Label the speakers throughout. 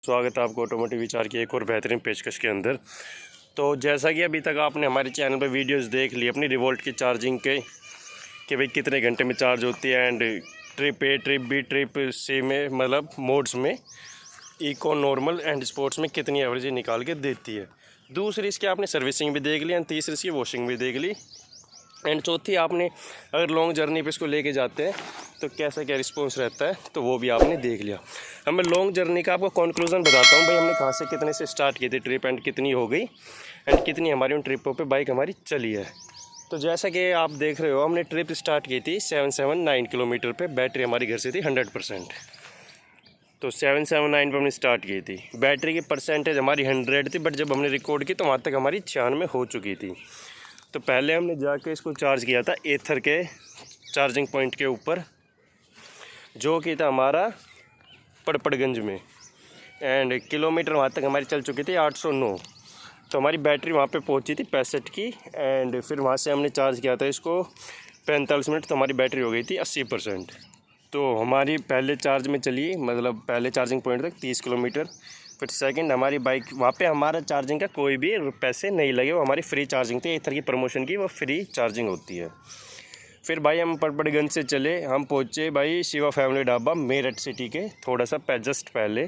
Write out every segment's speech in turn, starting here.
Speaker 1: स्वागत है आपको ऑटोमोटिव विचार की एक और बेहतरीन पेशकश के अंदर। तो जैसा कि अभी तक आपने हमारे चैनल पर वीडियोस देख ली अपनी रिवोल्ट की चार्जिंग के कि भाई कितने घंटे में चार्ज होती है and trip A trip B trip C में मतलब मोड्स में इको नॉर्मल एंड स्पोर्ट्स में कितनी एवरेज निकाल के देती है। दूसरी इसकी आपने सर्विसिंग भी देख ली एंड तीसरी इसकी वॉशिंग भी देख ली एंड चौथी आपने अगर लॉन्ग जर्नी पे इसको लेके जाते हैं तो कैसा क्या रिस्पॉन्स रहता है तो वो भी आपने देख लिया। अब मैं लॉन्ग जर्नी का आपको कंक्लूजन बताता हूँ भाई हमने कहाँ से कितने से स्टार्ट की थी ट्रिप एंड कितनी हो गई एंड कितनी हमारी उन ट्रिपों पे बाइक हमारी चली है। तो जैसा कि आप देख रहे हो हमने ट्रिप स्टार्ट की थी 779 किलोमीटर पे, बैटरी हमारी घर से थी 100%। तो 779 पर हमने स्टार्ट की थी, बैटरी की परसेंटेज हमारी 100 थी, बट जब हमने रिकॉर्ड की तो वहाँ तक हमारी 96 हो चुकी थी। तो पहले हमने जाके इसको चार्ज किया था एथर के चार्जिंग पॉइंट के ऊपर जो कि था हमारा पड़पड़गंज में एंड किलोमीटर वहाँ तक हमारी चल चुकी थी 809। तो हमारी बैटरी वहाँ पे पहुँची थी 65 की एंड फिर वहाँ से हमने चार्ज किया था इसको 45 मिनट, तो हमारी बैटरी हो गई थी 80%। तो हमारी पहले चार्ज में चली मतलब पहले चार्जिंग पॉइंट तक 30 किलोमीटर। फिर सेकंड हमारी बाइक वहाँ पे हमारा चार्जिंग का कोई भी पैसे नहीं लगे, वो हमारी फ्री चार्जिंग थी। एथर की प्रमोशन की वो फ्री चार्जिंग होती है। फिर भाई हम पड़पड़गंज से चले, हम पहुँचे भाई शिवा फैमिली ढाबा मेरठ सिटी के थोड़ा सा जस्ट पहले,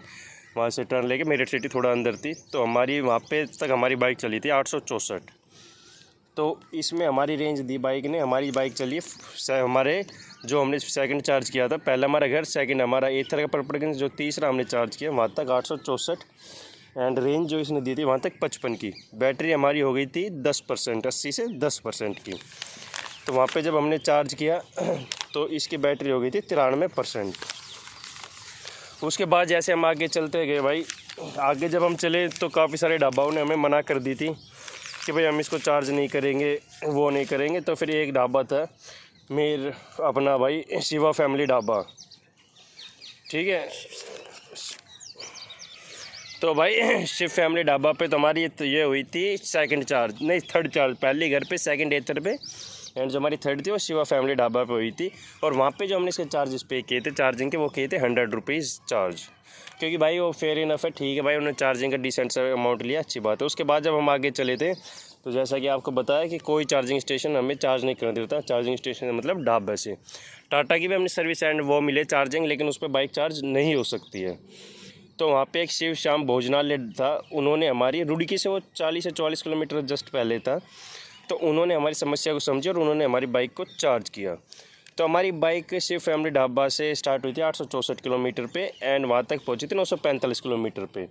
Speaker 1: वहाँ से टर्न लेके मेरठ सिटी थोड़ा अंदर थी। तो हमारी वहाँ पे तक हमारी बाइक चली थी 864। तो इसमें हमारी रेंज दी बाइक ने, हमारी बाइक चली हमारे जो हमने सेकंड चार्ज किया था, पहला हमारा घर, सेकंड हमारा एथर का पड़पड़गंज, जो तीसरा हमने चार्ज किया वहाँ तक 864 एंड रेंज जो इसने दी थी वहाँ तक 55 की। बैटरी हमारी हो गई थी 10%, 80 से 10% की। तो वहाँ पे जब हमने चार्ज किया तो इसकी बैटरी हो गई थी 93%। उसके बाद जैसे हम आगे चलते गए भाई, आगे जब हम चले तो काफ़ी सारे ढाबाओं ने हमें मना कर दी थी कि भाई हम इसको चार्ज नहीं करेंगे, वो नहीं करेंगे। तो फिर एक ढाबा था अपना भाई शिवा फैमिली ढाबा, ठीक है। तो भाई शिव फैमिली ढाबा पे तो हमारी ये हुई थी सेकंड चार्ज, नहीं थर्ड चार्ज, पहली घर पे, सेकंड एथर पे एंड जो हमारी थर्ड थी वो शिवा फैमिली ढाबा पे हुई थी। और वहाँ पे जो हमने इसके चार्जेस पे किए थे चार्जिंग के, वो किए थे 100 रुपीज़ चार्ज, क्योंकि भाई वो फेयर इनफ है, ठीक है भाई, उन्होंने चार्जिंग का डिसेंट सा अमाउंट लिया, अच्छी बात है। उसके बाद जब हम आगे चले थे तो जैसा कि आपको बताया कि कोई चार्जिंग स्टेशन हमें चार्ज नहीं करने देता, चार्जिंग स्टेशन मतलब ढाबा से। टाटा की भी हमने सर्विस एंड वो मिले चार्जिंग, लेकिन उस पर बाइक चार्ज नहीं हो सकती है। तो वहाँ पे एक शिव श्याम भोजनालय था, उन्होंने हमारी रुड़की से वो 40 से 44 किलोमीटर जस्ट पहले था, तो उन्होंने हमारी समस्या को समझी और उन्होंने हमारी बाइक को चार्ज किया। तो हमारी बाइक शिव फैमिली ढाबा से स्टार्ट हुई थी 864 किलोमीटर पे एंड वहाँ तक पहुँची थी 945 किलोमीटर पे।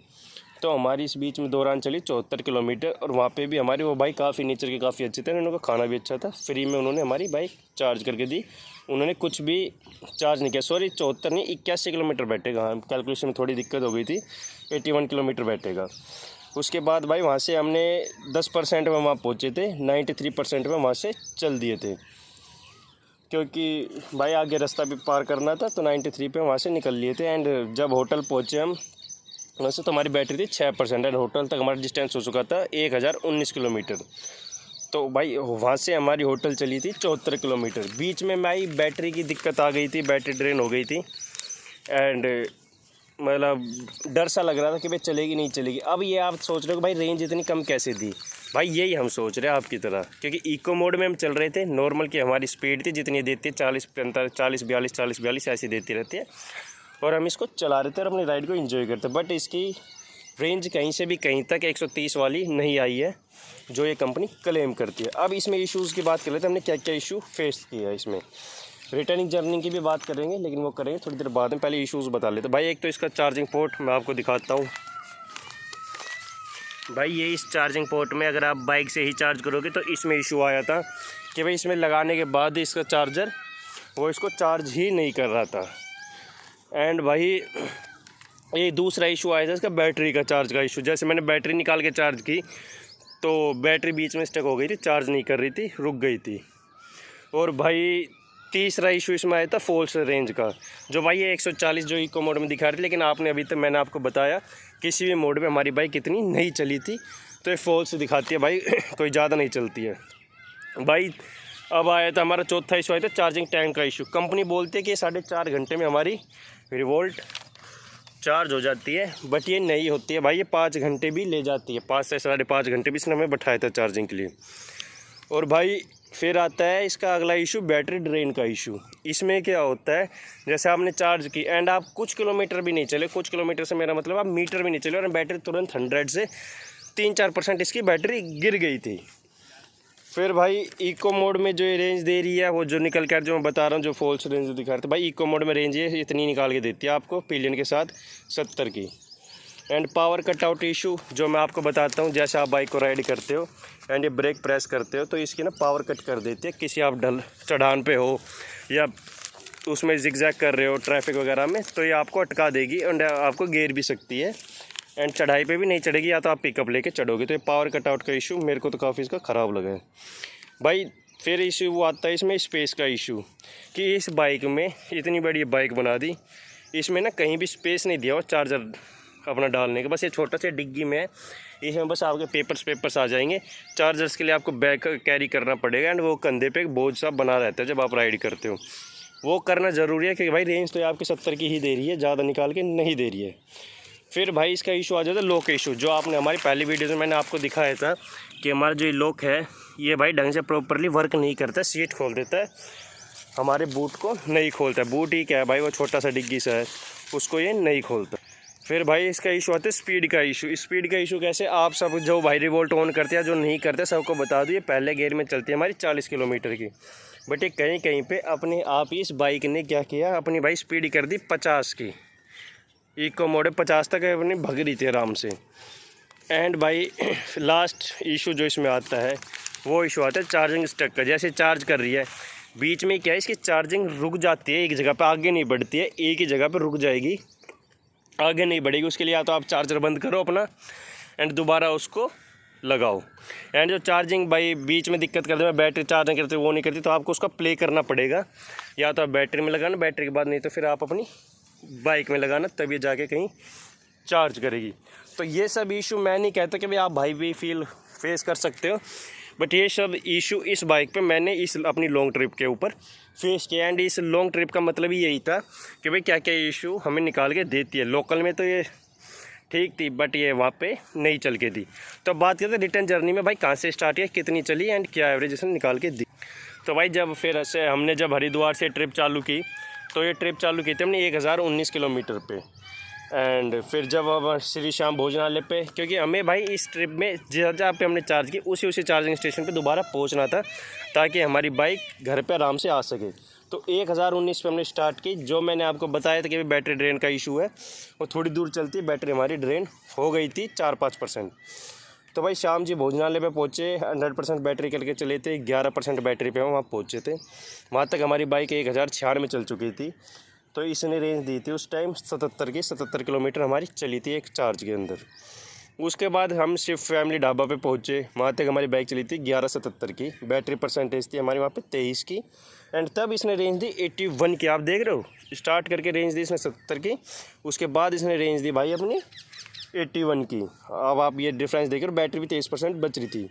Speaker 1: तो हमारी इस बीच में दौरान चली 74 किलोमीटर और वहाँ पे भी हमारी वो बाइक काफ़ी नेचर के काफ़ी अच्छे थे, उनका खाना भी अच्छा था, फ्री में उन्होंने हमारी बाइक चार्ज करके दी। उन्होंने कुछ भी चार्ज नहीं किया, सॉरी 74 नहीं 81 किलोमीटर बैठेगा, कैलकुलेशन में थोड़ी दिक्कत हो गई थी, 81 किलोमीटर बैठेगा। उसके बाद भाई वहाँ से हमने 10% में वहाँ पहुँचे थे, 93% में वहाँ से चल दिए थे, क्योंकि भाई आगे रास्ता भी पार करना था। तो 93 पे वहाँ से निकल लिए थे एंड जब होटल पहुँचे हम वैसे तो हमारी बैटरी थी 6% एंड होटल तक हमारा डिस्टेंस हो चुका था 1019 किलोमीटर। तो भाई वहाँ से हमारी होटल चली थी 74 किलोमीटर। बीच में भाई बैटरी की दिक्कत आ गई थी, बैटरी ड्रेन हो गई थी एंड मतलब डर सा लग रहा था कि भाई चलेगी नहीं चलेगी। अब ये आप सोच रहे हो कि भाई रेंज इतनी कम कैसे दी, भाई यही हम सोच रहे हैं आपकी तरह, क्योंकि इको मोड में हम चल रहे थे, नॉर्मल की हमारी स्पीड थी जितनी देती है 40 45 40 42 40 42 ऐसी देती रहती है और हम इसको चला रहे थे और अपनी राइड को एंजॉय करते। बट इसकी रेंज कहीं से भी कहीं तक 130 वाली नहीं आई है जो ये कंपनी क्लेम करती है। अब इसमें इश्यूज़ की बात कर लेते हैं, हमने क्या क्या इशू फेस किया है। इसमें रिटर्निंग जर्नी की भी बात करेंगे लेकिन वो करेंगे थोड़ी देर बाद में, पहले इश्यूज़ बता लेते भाई। एक तो इसका चार्जिंग पोर्ट मैं आपको दिखाता हूँ भाई, ये इस चार्जिंग पोर्ट में अगर आप बाइक से ही चार्ज करोगे तो इसमें इशू आया था कि भाई इसमें लगाने के बाद इसका चार्जर वो इसको चार्ज ही नहीं कर रहा था। एंड भाई ये दूसरा इशू आया था इसका बैटरी का चार्ज का इशू। जैसे मैंने बैटरी निकाल के चार्ज की तो बैटरी बीच में स्टक हो गई थी, चार्ज नहीं कर रही थी, रुक गई थी। और भाई तीसरा इशू इसमें आया था फॉल्स रेंज का, जो भाई ये 140 जो इको मोड में दिखा रही थी, लेकिन आपने अभी तक मैंने आपको बताया किसी भी मोड में हमारी बाइक इतनी नहीं चली थी, तो ये फॉल्स दिखाती है भाई कोई ज़्यादा नहीं चलती है भाई। अब आया था हमारा चौथा इशू, आया था चार्जिंग टैंक का इशू। कंपनी बोलती है कि 4.5 घंटे में हमारी रिवोल्ट चार्ज हो जाती है। बट ये नहीं होती है भाई, ये 5 घंटे भी ले जाती है, 5 से 5.5 घंटे भी इसने हमें बैठाया था चार्जिंग के लिए। और भाई फिर आता है इसका अगला इशू, बैटरी ड्रेन का इशू। इसमें क्या होता है, जैसे आपने चार्ज की एंड आप कुछ किलोमीटर भी नहीं चले, कुछ किलोमीटर से मेरा मतलब आप मीटर भी नहीं चले, और बैटरी तुरंत 100 से 3-4% इसकी बैटरी गिर गई थी। फिर भाई इको मोड में जो ये रेंज दे रही है, वो जो निकल कर जो मैं बता रहा हूँ, जो फॉल्स रेंज दिखा रहे थे भाई, इको मोड में रेंज ये इतनी निकाल के देती है आपको पिलियन के साथ 70 की। And power cut out issue जो मैं आपको बताता हूँ, जैसे आप बाइक को राइड करते हो एंड ये ब्रेक प्रेस करते हो तो इसकी ना पावर कट कर देती है। किसी आप चढ़ान पे हो या उसमें जिगजैग कर रहे हो ट्रैफिक वगैरह में, तो ये आपको अटका देगी एंड आपको गिर भी सकती है एंड चढ़ाई पे भी नहीं चढ़ेगी, या तो आप पिकअप लेके चढ़ोगे। तो ये पावर कट आउट का इशू मेरे को तो काफ़ी इसका ख़राब लगा है भाई। फिर इशू वो आता है इसमें स्पेस का इशू, कि इस बाइक में इतनी बड़ी बाइक बना दी, इसमें ना कहीं भी स्पेस नहीं दिया हो चार्जर अपना डालने का। बस ये छोटा सा डिग्गी में है, इसमें बस आपके पेपर्स आ जाएंगे। चार्जर्स के लिए आपको बैग कैरी करना पड़ेगा एंड वो कंधे पे बोझ सा बना रहता है जब आप राइड करते हो। वो करना ज़रूरी है, क्योंकि भाई रेंज तो ये आपकी 70 की ही दे रही है, ज़्यादा निकाल के नहीं दे रही है। फिर भाई इसका इशू आ जाता है लॉक इशू, जो आपने हमारी पहली वीडियो में मैंने आपको दिखाया था कि हमारा जो लॉक है ये भाई ढंग से प्रॉपरली वर्क नहीं करता, सीट खोल देता है, हमारे बूट को नहीं खोलता। बूट ही क्या है भाई, वो छोटा सा डिग्गी सा है, उसको ये नहीं खोलता। फिर भाई इसका इशू आता है स्पीड का इशू। स्पीड का इशू कैसे, आप सब जो भाई रिवोल्ट ऑन करते हैं, जो नहीं करते सबको बता दो, ये पहले गेयर में चलती है हमारी 40 किलोमीटर की। बट ये कहीं कहीं पे अपने आप ही इस बाइक ने क्या किया, अपनी भाई स्पीड कर दी 50 की। इको मोड 50 तक अपनी भग रही थी आराम से। एंड भाई लास्ट इशू जो इसमें आता है वो इशू आता है चार्जिंग स्टक का। जैसे चार्ज कर रही है, बीच में क्या है, इसकी चार्जिंग रुक जाती है एक जगह पे, आगे नहीं बढ़ती है, एक ही जगह पे रुक जाएगी, आगे नहीं बढ़ेगी। उसके लिए या तो आप चार्जर बंद करो अपना एंड दोबारा उसको लगाओ। एंड जो चार्जिंग भाई बीच में दिक्कत करते हैं, बैटरी चार्ज नहीं करती, वो नहीं करती, तो आपको उसका प्ले करना पड़ेगा, या तो आप बैटरी में लगाना, बैटरी के बाद नहीं तो फिर आप अपनी बाइक में लगाना, तभी जाके कहीं चार्ज करेगी। तो ये सब इशू मैं नहीं कहता कि भाई आप भाई भी फेस कर सकते हो, बट ये सब इशू इस बाइक पे मैंने इस अपनी लॉन्ग ट्रिप के ऊपर फेस किया। एंड इस लॉन्ग ट्रिप का मतलब ही यही था कि भाई क्या क्या इशू हमें निकाल के देती है। लोकल में तो ये ठीक थी, बट ये वहाँ पे नहीं चल के दी। तो बात करते हैं रिटर्न जर्नी में भाई, कहाँ से स्टार्ट किया, कितनी चली एंड क्या एवरेज इसने निकाल के दी। तो भाई जब फिर ऐसे हमने जब हरिद्वार से ट्रिप चालू की, तो ये ट्रिप चालू की थी हमने 1019 किलोमीटर पे। एंड फिर जब अब श्री श्याम भोजनालय पे, क्योंकि हमें भाई इस ट्रिप में जहाँ पे हमने चार्ज की उसी चार्जिंग स्टेशन पे दोबारा पहुंचना था, ताकि हमारी बाइक घर पे आराम से आ सके। तो 1019 पे हमने स्टार्ट की। जो मैंने आपको बताया था कि बैटरी ड्रेन का इशू है, वो थोड़ी दूर चलती बैटरी हमारी ड्रेन हो गई थी 4-5%। तो भाई शाम जी भोजनालय पे पहुँचे, 100% बैटरी करके चले थे, 11% बैटरी पे हम वहाँ पहुँचे थे। वहाँ तक हमारी बाइक 1096 में चल चुकी थी। तो इसने रेंज दी थी उस टाइम 77 किलोमीटर हमारी चली थी एक चार्ज के अंदर। उसके बाद हम शिव फैमिली ढाबा पे पहुँचे, वहाँ तक हमारी बाइक चली थी 1177 की, बैटरी परसेंटेज थी हमारी वहाँ पे 23 की। एंड तब इसने रेंज दी 81 की। आप देख रहे हो, स्टार्ट करके रेंज दी इसने 70 की, उसके बाद इसने रेंज दी भाई अपनी 81 की। अब आप ये डिफरेंस देख रहे हो, बैटरी भी 23% बच रही थी।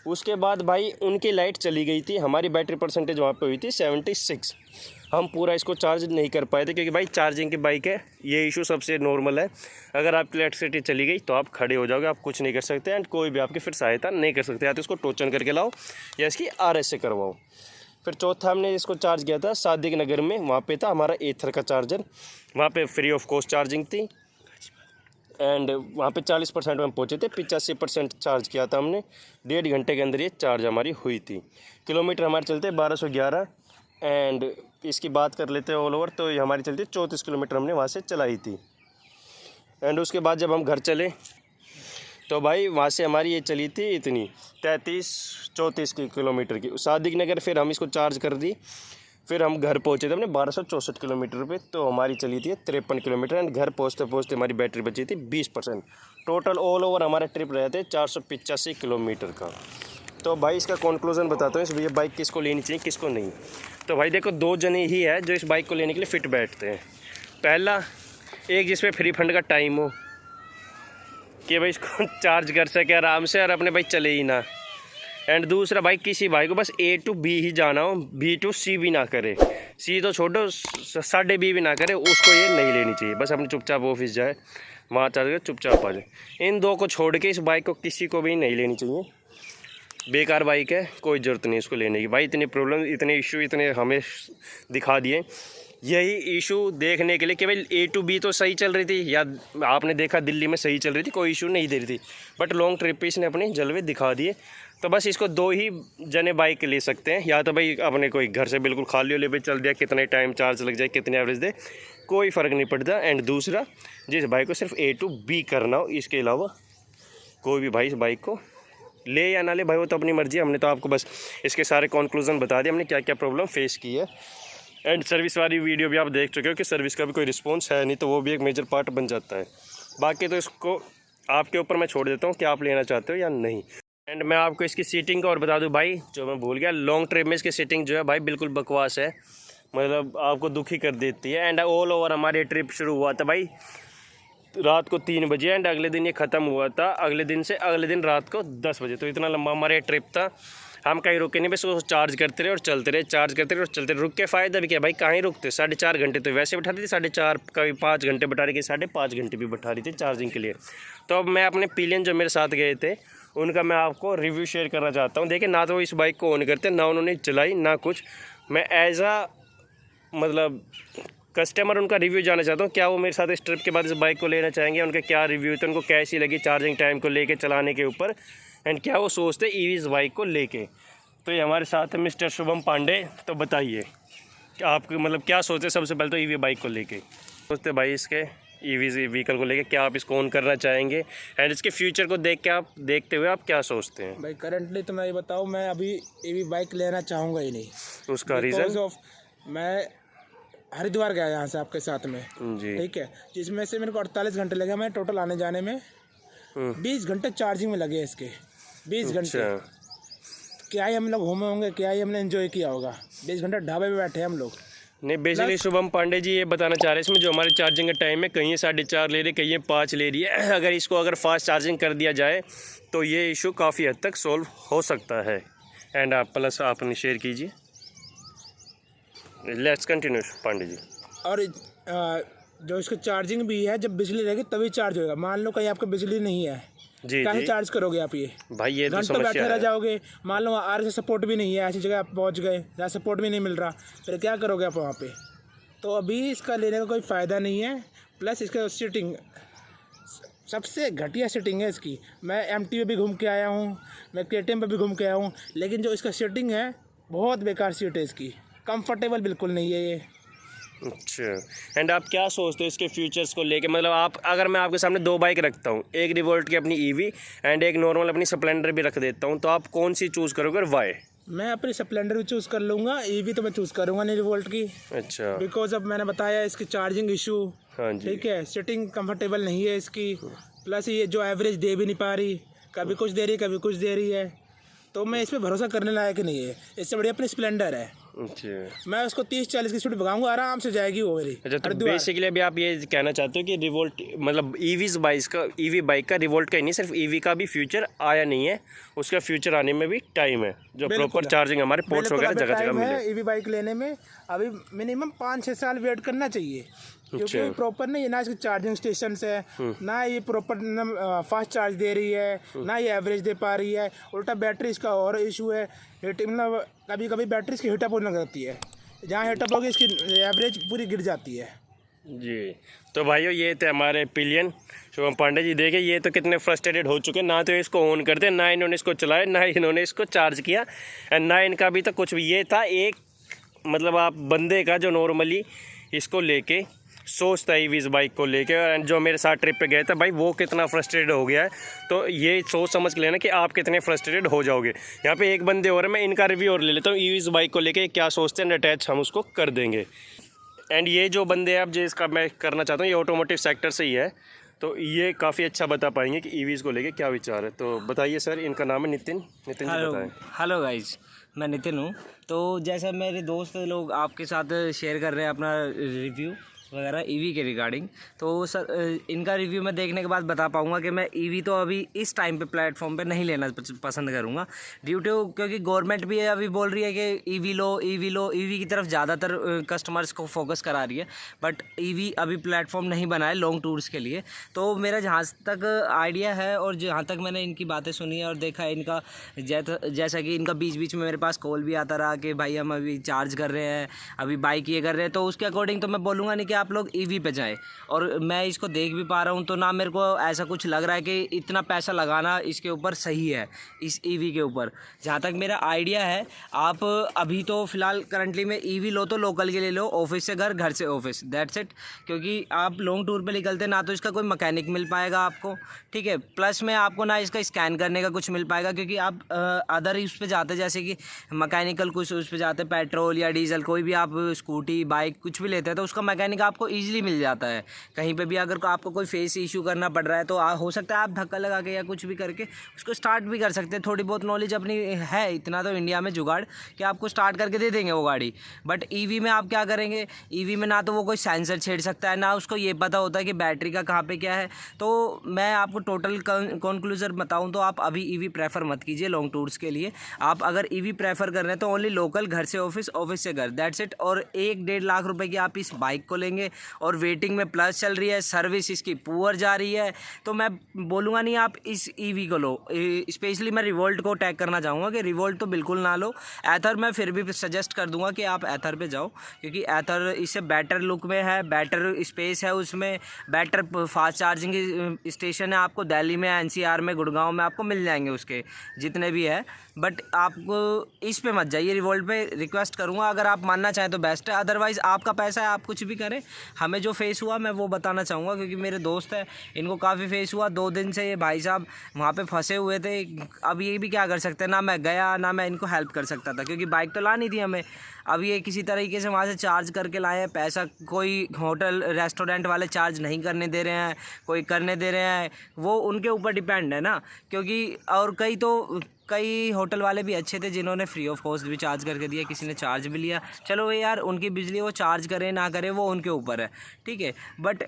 Speaker 1: उसके बाद भाई उनकी लाइट चली गई थी, हमारी बैटरी परसेंटेज वहाँ पे हुई थी 76। हम पूरा इसको चार्ज नहीं कर पाए थे, क्योंकि भाई चार्जिंग की बाइक है, ये इशू सबसे नॉर्मल है। अगर आपकी इलेक्ट्रिसिटी चली गई तो आप खड़े हो जाओगे, आप कुछ नहीं कर सकते एंड कोई भी आपकी फिर सहायता नहीं कर सकते। या तो इसको टोचन करके लाओ या इसकी RS से करवाओ। फिर चौथा हमने इसको चार्ज किया था सादिक नगर में, वहाँ पे था हमारा एथर का चार्जर, वहाँ पे फ्री ऑफ कॉस्ट चार्जिंग थी। एंड वहाँ पे 40% में हम पहुँचे थे, 85% चार्ज किया था हमने, 1.5 घंटे के अंदर ये चार्ज हमारी हुई थी। किलोमीटर हमारे चलते 1211। एंड इसकी बात कर लेते हैं ऑल ओवर, तो ये हमारी चलती 34 किलोमीटर हमने वहाँ से चलाई थी। एंड उसके बाद जब हम घर चले तो भाई वहाँ से हमारी ये चली थी इतनी 33-34 किलोमीटर की सादिक नगर। फिर हम इसको चार्ज कर दी, फिर हम घर पहुँचे थे अपने 1264 किलोमीटर पे, तो हमारी चली थी 53 किलोमीटर। एंड घर पहुँचते पहुँचते हमारी बैटरी बची थी 20%। टोटल ऑल ओवर हमारा ट्रिप रहे थे 485 किलोमीटर का। तो भाई इसका कंक्लूजन बताता हूँ, ये बाइक किसको लेनी चाहिए किसको नहीं। तो भाई देखो, 2 जने ही है जो इस बाइक को लेने के लिए फ़िट बैठते हैं। पहला, एक जिसमें फ्री फंड का टाइम हो कि भाई इसको चार्ज कर सके आराम से और अपने भाई चले ही ना। एंड दूसरा भाई, किसी भाई को बस A to B ही जाना हो, B to C भी ना करे, सी तो छोड़ो, 20.5 भी ना करे, उसको ये नहीं लेनी चाहिए। बस अपने चुपचाप ऑफिस जाए, वहाँ चार्ज कर चुपचाप आ जाए। इन दो को छोड़ के इस बाइक को किसी को भी नहीं लेनी चाहिए। बेकार बाइक है, कोई ज़रूरत नहीं इसको लेने की। भाई इतनी प्रॉब्लम, इतने इशू, इतने हमें दिखा दिए। यही इशू देखने के लिए केवल A to B तो सही चल रही थी, या आपने देखा दिल्ली में सही चल रही थी, कोई इशू नहीं दे रही थी। बट लॉन्ग ट्रिप पे इसने अपने जलवे दिखा दिए। तो बस इसको 2 ही जने बाइक ले सकते हैं, या तो भाई अपने कोई घर से बिल्कुल खाली हो ले पे चल दिया, कितने टाइम चार्ज लग जाए, कितने एवरेज दे, कोई फ़र्क नहीं पड़ता। एंड दूसरा, जिस बाइक को सिर्फ A to B करना हो, इसके अलावा कोई भी भाई इस बाइक को ले या ना ले, भाई वो तो अपनी मर्जी है। हमने तो आपको बस इसके सारे कंक्लूजन बता दिए, हमने क्या क्या प्रॉब्लम फेस की है। एंड सर्विस वाली वीडियो भी आप देख चुके हो कि सर्विस का भी कोई रिस्पॉन्स है नहीं, तो वो भी एक मेजर पार्ट बन जाता है। बाकी तो इसको आपके ऊपर मैं छोड़ देता हूँ कि आप लेना चाहते हो या नहीं। एंड मैं आपको इसकी सीटिंग का और बता दूँ भाई, जो मैं भूल गया, लॉन्ग ट्रिप में इसकी सीटिंग जो है भाई बिल्कुल बकवास है, मतलब आपको दुखी कर देती है। एंड ऑल ओवर हमारी ट्रिप शुरू हुआ था भाई रात को 3 बजे, एंड अगले दिन ये ख़त्म हुआ था अगले दिन से अगले दिन रात को 10 बजे। तो इतना लंबा हमारा ट्रिप था, हम कहीं रुके नहीं, बस वो चार्ज करते रहे और चलते रहे, चार्ज करते रहे और चलते रहे। रुक के फ़ायदा भी क्या भाई, कहाँ ही रुकते। 4.5 घंटे तो वैसे बैठा रही थी, 4.5 कभी 5 घंटे बैठा रही थी, 5.5 घंटे भी बैठा रही थी चार्जिंग के लिए। तो अब मैं अपने पिलियन जो मेरे साथ गए थे उनका मैं आपको रिव्यू शेयर करना चाहता हूँ। देखिए, ना तो इस बाइक को ऑन करते, ना उन्होंने चलाई, ना कुछ। मैं एज मतलब कस्टमर उनका रिव्यू जानना चाहता हूँ, क्या वो मेरे साथ इस ट्रिप के बाद इस बाइक को लेना चाहेंगे, उनके क्या रिव्यू थे, उनको कैसी लगी चार्जिंग टाइम को लेके, चलाने के ऊपर, एंड क्या वो सोचते ईवी इस बाइक को लेके। तो ये हमारे साथ है मिस्टर शुभम पांडे। तो बताइए कि आप मतलब क्या सोचते, सबसे पहले तो ईवी बाइक को लेके सोचते भाई, इसके ईवी व्हीकल को लेके क्या आप इसको ऑन करना चाहेंगे, एंड इसके फ्यूचर को देख के आप देखते हुए आप क्या सोचते हैं?
Speaker 2: भाई करंटली तो मैं ये बताऊँ, मैं अभी ईवी बाइक लेना चाहूँगा ही नहीं।
Speaker 1: उसका रीज़न,
Speaker 2: मैं हरिद्वार गया यहाँ से आपके साथ में
Speaker 1: जी,
Speaker 2: ठीक है, जिसमें से मेरे को 48 घंटे लगे, मैं टोटल आने जाने में 20 घंटे चार्जिंग में लगे इसके। 20 घंटे क्या ही हम लोग घूमे होंगे, क्या ही हमने एंजॉय किया होगा। 20 घंटे ढाबे पे बैठे हम लोग।
Speaker 1: नहीं, बेसिकली शुभम पांडे जी ये बताना चाह रहे हैं इसमें, जो हमारे चार्जिंग का टाइम है, कहीं 4.5 ले रही है, कहीं 5 ले रही है। अगर इसको फास्ट चार्जिंग कर दिया जाए तो ये इशू काफ़ी हद तक सॉल्व हो सकता है। एंड आप प्लस आपने शेयर कीजिए। Let's continue Pandey ji.
Speaker 2: और जो इसका चार्जिंग भी है, जब बिजली रहेगी तभी चार्ज होगा। मान लो कहीं आपको बिजली नहीं है,
Speaker 1: जी
Speaker 2: कैसे
Speaker 1: जी,
Speaker 2: चार्ज करोगे आप? ये
Speaker 1: भाई ये तो
Speaker 2: घंटों बैठे
Speaker 1: समस्या
Speaker 2: रह
Speaker 1: है।
Speaker 2: जाओगे। मान लो वहाँ RS सपोर्ट भी नहीं है, ऐसी जगह आप पहुँच गए जहाँ सपोर्ट भी नहीं मिल रहा, फिर क्या करोगे आप वहाँ पे? तो अभी इसका लेने का कोई फ़ायदा नहीं है। प्लस इसका सीटिंग सबसे घटिया सीटिंग है इसकी। मैं MT पे भी घूम के आया हूँ, मैं KTM पे भी घूम के आया हूँ, लेकिन जो इसका सीटिंग है बहुत बेकार सीट है इसकी, कंफर्टेबल बिल्कुल नहीं है ये।
Speaker 1: अच्छा, एंड आप क्या सोचते हो इसके फ्यूचर्स को लेके? मतलब आप, अगर मैं आपके सामने 2 बाइक रखता हूँ, एक रिवोल्ट की अपनी ईवी एंड एक नॉर्मल अपनी स्प्लेंडर भी रख देता हूँ, तो आप कौन सी चूज़ करोगे और वाई?
Speaker 2: मैं अपनी स्प्लेंडर भी चूज़ कर लूँगा, ईवी तो मैं चूज़ करूँगा नहीं रिवोल्ट की।
Speaker 1: अच्छा,
Speaker 2: बिकॉज अब मैंने बताया इसकी चार्जिंग इशू,
Speaker 1: हाँ जी,
Speaker 2: ठीक है, सीटिंग कंफर्टेबल नहीं है इसकी। प्लस ये जो एवरेज दे भी नहीं पा रही, कभी कुछ दे रही है कभी कुछ दे रही है, तो मैं इस पर भरोसा करने लायक नहीं है। इससे बढ़िया अपनी स्प्लेंडर है।
Speaker 1: अच्छा,
Speaker 2: मैं उसको 30-40 की स्पीड भगाऊंगा, आराम से जाएगी वो मेरी।
Speaker 1: अच्छा, तो बेसिकली अभी आप ये कहना चाहते हो कि रिवोल्ट मतलब ईवी बाइक का, रिवोल्ट का ही नहीं, सिर्फ ईवी का भी फ्यूचर आया नहीं है, उसका फ्यूचर आने में भी टाइम है, जो प्रॉपर चार्जिंग हमारे पोर्ट्स वगैरह जगह जगह मिले।
Speaker 2: ईवी बाइक लेने में अभी मिनिमम 5-6 साल वेट करना चाहिए, क्योंकि प्रॉपर नहीं है ना इसकी चार्जिंग स्टेशन है, ना ये प्रॉपर फास्ट चार्ज दे रही है, ना ये एवरेज दे पा रही है। उल्टा बैटरी इसका और इशू है, मतलब कभी कभी बैटरी इसकी हीटअप होने लगती है, जहाँ हीटअप होगी इसकी एवरेज पूरी गिर जाती है।
Speaker 1: जी, तो भाइयों ये थे हमारे पिलियन शुभम पांडे जी। देखिए ये तो कितने फ्रस्ट्रेटेड हो चुके हैं, ना तो इसको ऑन करते, ना इन्होंने इसको चलाया, ना इन्होंने इसको चार्ज किया, एंड ना इनका भी तो कुछ भी। ये था एक मतलब आप बंदे का जो नॉर्मली इसको लेके सोचता है ईवी इस बाइक को लेके, एंड जो मेरे साथ ट्रिप पे गए थे भाई वो कितना फ्रस्ट्रेटेड हो गया है। तो ये सोच समझ के लेना कि आप कितने फ्रस्ट्रेटेड हो जाओगे। यहाँ पे एक बंदे और है, मैं इनका रिव्यू और ले लेता हूँ ईवी इस बाइक को लेके क्या सोचते हैं, अटैच हम उसको कर देंगे। एंड ये जो बंदे हैं अब जो इसका मैं करना चाहता हूँ, ये ऑटोमोटिव सेक्टर से ही है, तो ये काफ़ी अच्छा बता पाएंगे कि ईवीज़ को लेके क्या विचार है। तो बताइए सर, इनका नाम है नितिन जी, बताएं।
Speaker 3: हेलो गाइज, मैं नितिन हूँ। तो जैसा मेरे दोस्त लोग आपके साथ शेयर कर रहे हैं अपना रिव्यू, वगैरह ईवी के रिगार्डिंग। तो सर इनका रिव्यू मैं देखने के बाद बता पाऊँगा कि मैं ईवी तो अभी इस टाइम पे प्लेटफॉर्म पे नहीं लेना पसंद करूँगा, ड्यू टू क्योंकि गवर्नमेंट भी अभी बोल रही है कि ईवी लो, ईवी की तरफ ज़्यादातर कस्टमर्स को फोकस करा रही है, बट ईवी अभी प्लेटफॉर्म नहीं बना है लॉन्ग टूर्स के लिए। तो मेरा जहाँ तक आइडिया है और जहाँ तक मैंने इनकी बातें सुनी है और देखा है इनका, जैसा कि इनका बीच बीच में मेरे पास कॉल भी आता रहा कि भाई हम अभी चार्ज कर रहे हैं, अभी बाइक ये कर रहे हैं, तो उसके अकॉर्डिंग तो मैं बोलूँगा नहीं कि आप लोग ईवी पे जाएं। और मैं इसको देख भी पा रहा हूँ, तो ना मेरे को ऐसा कुछ लग रहा है कि इतना पैसा लगाना इसके ऊपर सही है, इस ईवी के ऊपर। जहाँ तक मेरा आइडिया है, आप अभी तो फ़िलहाल करंटली में ईवी लो तो लोकल के लिए लो, ऑफिस से घर, घर से ऑफिस, दैट्स इट। क्योंकि आप लॉन्ग टूर पे निकलते ना तो इसका कोई मैकेनिक मिल पाएगा आपको, ठीक है, प्लस में आपको ना इसका स्कैन करने का कुछ मिल पाएगा, क्योंकि आप अदर उस पर जाते, जैसे कि मैकेनिकल कुछ उस पर जाते, पेट्रोल या डीजल, कोई भी आप स्कूटी बाइक कुछ भी लेते हैं तो उसका मैकेनिक आपको ईजिली मिल जाता है। कहीं पे भी अगर आपको कोई फेस इशू करना पड़ रहा है तो हो सकता है आप धक्का लगा के या कुछ भी करके उसको स्टार्ट भी कर सकते हैं। थोड़ी बहुत नॉलेज अपनी है, इतना तो इंडिया में जुगाड़ कि आपको स्टार्ट करके दे देंगे वो गाड़ी। बट ईवी में आप क्या करेंगे, ईवी में ना तो वो कोई सेंसर छेड़ सकता है, ना उसको ये पता होता है कि बैटरी का कहाँ पे क्या है। तो मैं आपको टोटल कंक्लूजन बताऊँ तो आप अभी ईवी प्रेफर मत कीजिए लॉन्ग टूर्स के लिए। आप अगर ईवी प्रेफर कर रहे हैं तो ओनली लोकल, घर से ऑफिस, ऑफिस से घर, दैट्स इट। और 1-1.5 लाख रुपए की आप इस बाइक को लेंगे और वेटिंग में प्लस चल रही है, सर्विस इसकी पुअर जा रही है, तो मैं बोलूँगा नहीं आप इस ईवी को लो। स्पेशली मैं रिवोल्ट को टैग करना चाहूँगा कि रिवोल्ट तो बिल्कुल ना लो। एथर मैं फिर भी सजेस्ट कर दूँगा कि आप एथर पे जाओ, क्योंकि एथर इससे बेटर लुक में है, बेटर स्पेस है उसमें, बेटर फास्ट चार्जिंग स्टेशन है। आपको दिल्ली में, NCR में, गुड़गांव में आपको मिल जाएंगे उसके जितने भी है। बट आपको इस पे मत जाइए, रिवोल्ट पे रिक्वेस्ट करूँगा। अगर आप मानना चाहें तो बेस्ट है, अदरवाइज़ आपका पैसा है, आप कुछ भी करें। हमें जो फेस हुआ मैं वो बताना चाहूँगा, क्योंकि मेरे दोस्त हैं, इनको काफ़ी फेस हुआ। 2 दिन से ये भाई साहब वहाँ पे फंसे हुए थे। अब ये भी क्या कर सकते हैं, ना मैं गया ना मैं इनको हेल्प कर सकता था, क्योंकि बाइक तो लानी थी हमें। अब ये किसी तरीके से वहाँ से चार्ज करके लाए हैं पैसा, कोई होटल रेस्टोरेंट वाले चार्ज नहीं करने दे रहे हैं, कोई करने दे रहे हैं, वो उनके ऊपर डिपेंड है ना। क्योंकि और कई होटल वाले भी अच्छे थे जिन्होंने फ्री ऑफ कॉस्ट भी चार्ज करके दिया, किसी ने चार्ज भी लिया। चलो यार उनकी बिजली, वो चार्ज करें ना करें वो उनके ऊपर है, ठीक है। बट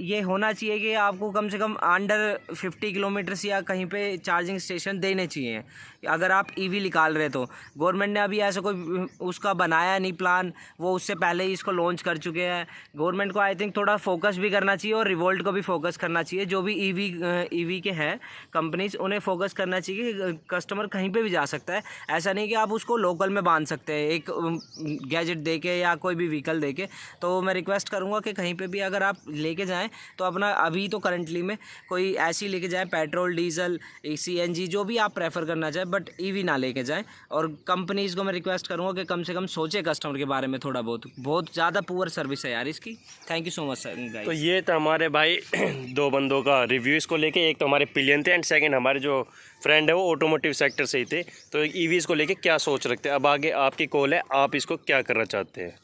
Speaker 3: ये होना चाहिए कि आपको कम से कम अंडर 50 किलोमीटर्स या कहीं पे चार्जिंग स्टेशन देने चाहिए अगर आप ईवी निकाल रहे तो। गवर्नमेंट ने अभी ऐसा कोई उसका बनाया नहीं प्लान, वो उससे पहले ही इसको लॉन्च कर चुके हैं। गवर्नमेंट को आई थिंक थोड़ा फोकस भी करना चाहिए और रिवोल्ट को भी फोकस करना चाहिए। जो भी ईवी के हैं कंपनीज, उन्हें फोकस करना चाहिए कि कस्टमर कहीं पे भी जा सकता है। ऐसा नहीं कि आप उसको लोकल में बांध सकते हैं एक गैजेट दे के या कोई भी व्हीकल दे के। तो मैं रिक्वेस्ट करूँगा कि कहीं पे भी अगर आप लेके जाएं तो अपना अभी तो करंटली में कोई ऐसी लेके जाएं, पेट्रोल, डीजल, CNG जो भी आप प्रेफर करना चाहें, बट ईवी ना लेके जाएं। और कंपनीज़ को मैं रिक्वेस्ट करूँगा कि कम से कम सोचे कस्टमर के बारे में थोड़ा बहुत ज़्यादा पुअर सर्विस है यार इसकी। Thank you so much sir guys.
Speaker 1: तो ये था हमारे भाई 2 बंदों का रिव्यू इसको लेके। एक तो हमारे पिलियन थे एंड सेकंड हमारे जो फ्रेंड है वो ऑटोमोटिव सेक्टर से ही थे। तो ईवीज़ को लेके क्या सोच रखते हैं, अब आगे आपकी कॉल है, आप इसको क्या करना चाहते हैं।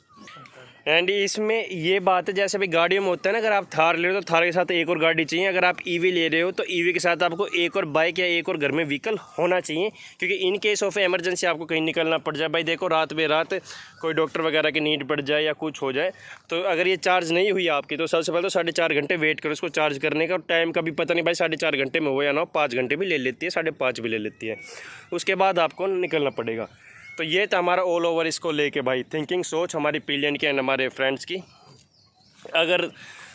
Speaker 1: एंड इसमें ये बात है जैसे भी गाड़ियों में होता है ना, अगर आप थार ले रहे हो तो थार के साथ एक और गाड़ी चाहिए, अगर आप ईवी ले रहे हो तो ईवी के साथ आपको एक और बाइक या एक और घर में व्हीकल होना चाहिए, क्योंकि इन केस ऑफ इमरजेंसी आपको कहीं निकलना पड़ जाए। भाई देखो रात बेरात कोई डॉक्टर वगैरह की नीड पड़ जाए या कुछ हो जाए, तो अगर ये चार्ज नहीं हुई आपकी तो सबसे पहले तो 4.5 घंटे वेट करो इसको चार्ज करने का। टाइम का भी पता नहीं भाई 4.5 घंटे में हो या ना हो, 5 घंटे भी ले लेती है, 5.5 भी ले लेती है, उसके बाद आपको निकलना पड़ेगा। तो ये था हमारा ऑल ओवर इसको लेके भाई थिंकिंग, सोच हमारी पिलियन की एंड हमारे फ्रेंड्स की। अगर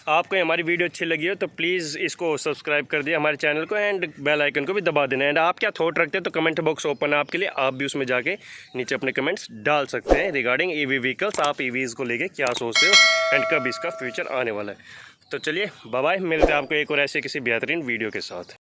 Speaker 1: आपको हमारी वीडियो अच्छी लगी हो तो प्लीज़ इसको सब्सक्राइब कर दिए हमारे चैनल को एंड बेल आइकन को भी दबा देना। एंड आप क्या थॉट रखते हैं तो कमेंट बॉक्स ओपन है आपके लिए, आप भी उसमें जाके नीचे अपने कमेंट्स डाल सकते हैं रिगार्डिंग ईवी व्हीकल्स। आप ईवीज़ को लेके क्या सोचते हो एंड कब इसका फ्यूचर आने वाला है। तो चलिए बाय बाय, मिलते हैं आपको एक और ऐसे किसी बेहतरीन वीडियो के साथ।